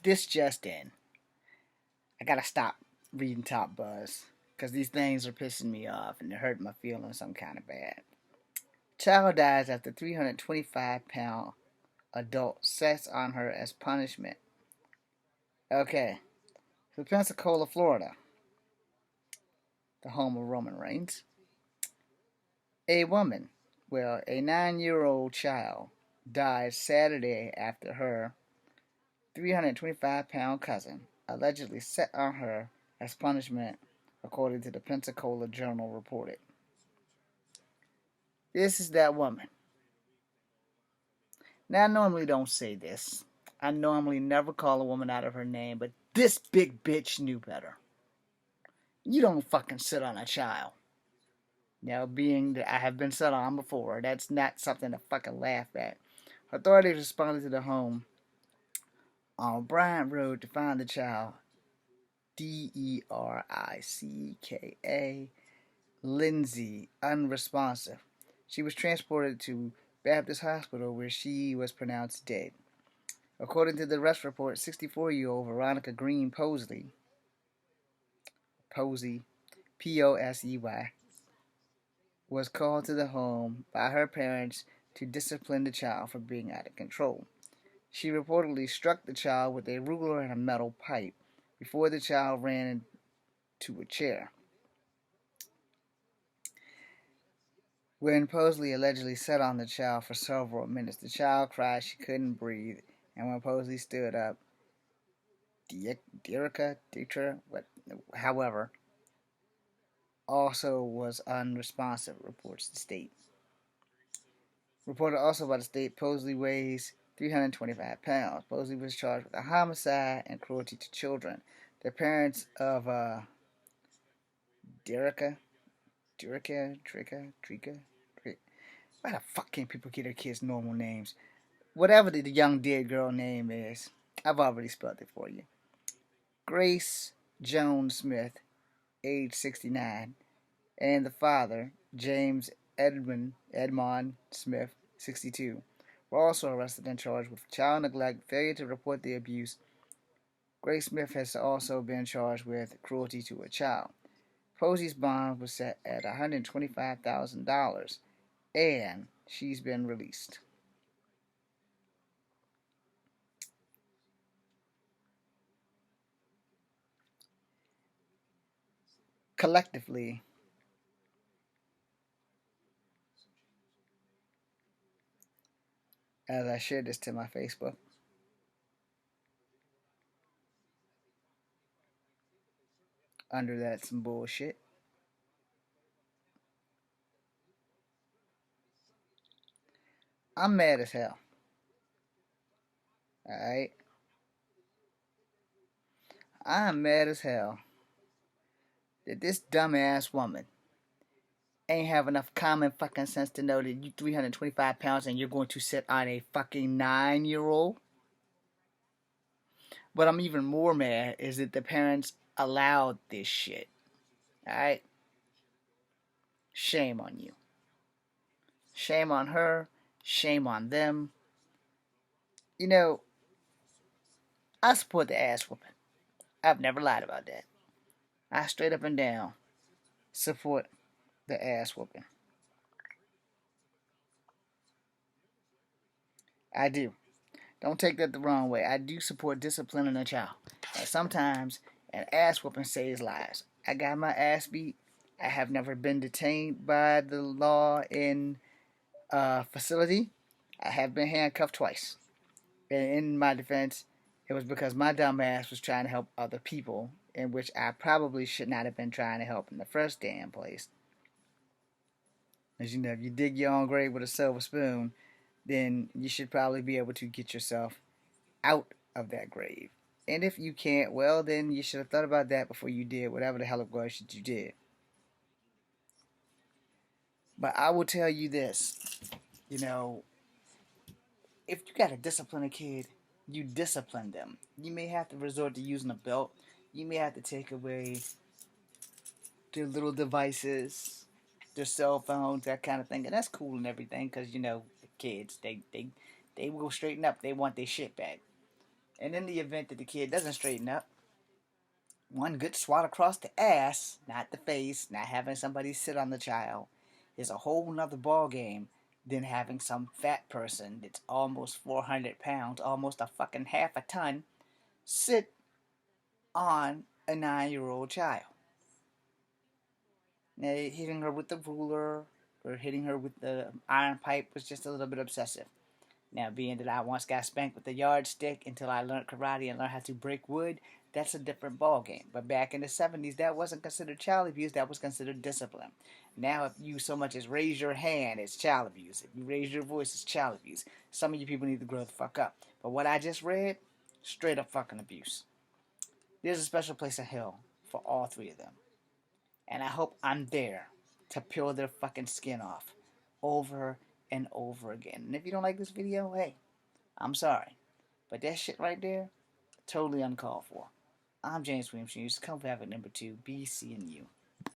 This just in. I gotta stop reading Top Buzz because these things are pissing me off and they're hurting my feelings some kind of bad. Child dies after 325-pound adult sets on her as punishment. Okay, so Pensacola, Florida, the home of Roman Reigns. A woman, well, a 9-year-old child, died Saturday after her 325-pound cousin allegedly set on her as punishment, according to the Pensacola Journal reported. This is that woman. Now, I normally don't say this. I normally never call a woman out of her name, but this big bitch knew better. You don't fucking sit on a child. Now, being that I have been set on before, that's not something to fucking laugh at. Authorities responded to the home on Bryant Road to find the child, Dericka Lindsay, unresponsive. She was transported to Baptist Hospital where she was pronounced dead. According to the arrest report, 64-year-old Veronica Green Posey, P-O-S-E-Y, was called to the home by her parents to discipline the child for being out of control. She reportedly struck the child with a ruler and a metal pipe before the child ran into a chair. When Posey allegedly sat on the child for several minutes, the child cried she couldn't breathe, and when Posey stood up, however, also was unresponsive, reports the state. Reported also by the state, Posey weighs 325 pounds. Posey was charged with a homicide and cruelty to children. The parents of Dericka, why the fuck can't people get their kids normal names? Whatever the young dead girl name is, I've already spelled it for you. Grace Jones Smith, age 69, and the father, James Edmond Smith, 62, were also arrested and charged with child neglect, failure to report the abuse. Grace Smith has also been charged with cruelty to a child. Posey's bond was set at $125,000, and she's been released. Collectively, as I shared this to my Facebook, under that some bullshit, I'm mad as hell. Alright? I'm mad as hell that this dumbass woman ain't have enough common fucking sense to know that you 325 pounds and you're going to sit on a fucking 9-year-old. What I'm even more mad is that the parents allowed this shit. Alright? Shame on you. Shame on her. Shame on them. You know, I support the ass whooping. I've never lied about that. I straight up and down support the ass whooping. I do. Don't take that the wrong way. I do support disciplining a child. And sometimes an ass whooping saves lives. I got my ass beat. I have never been detained by the law in a facility. I have been handcuffed twice. And in my defense, it was because my dumb ass was trying to help other people, in which I probably should not have been trying to help in the first damn place. As you know, if you dig your own grave with a silver spoon, then you should probably be able to get yourself out of that grave. And if you can't, well, then you should have thought about that before you did whatever the hell it was that you did. But I will tell you this, you know, if you got to discipline a kid, you discipline them. You may have to resort to using a belt. You may have to take away their little devices, their cell phones, that kind of thing. And that's cool and everything because, you know, the kids, they will straighten up. They want their shit back. And in the event that the kid doesn't straighten up, one good swat across the ass, not the face, not having somebody sit on the child, is a whole nother ball game than having some fat person that's almost 400 pounds, almost a fucking half a ton, sit on a 9-year-old child. Now, hitting her with the ruler or hitting her with the iron pipe was just a little bit obsessive. Now, being that I once got spanked with a yardstick until I learned karate and learned how to break wood, that's a different ball game. But back in the 70s, that wasn't considered child abuse, that was considered discipline. Now, if you so much as raise your hand, it's child abuse. If you raise your voice, it's child abuse. Some of you people need to grow the fuck up. But what I just read, straight up fucking abuse. There's a special place in hell for all three of them. And I hope I'm there to peel their fucking skin off over and over again. And if you don't like this video, hey, I'm sorry. But that shit right there, totally uncalled for. I'm James Williams. Come have it number 2. Be seeing you.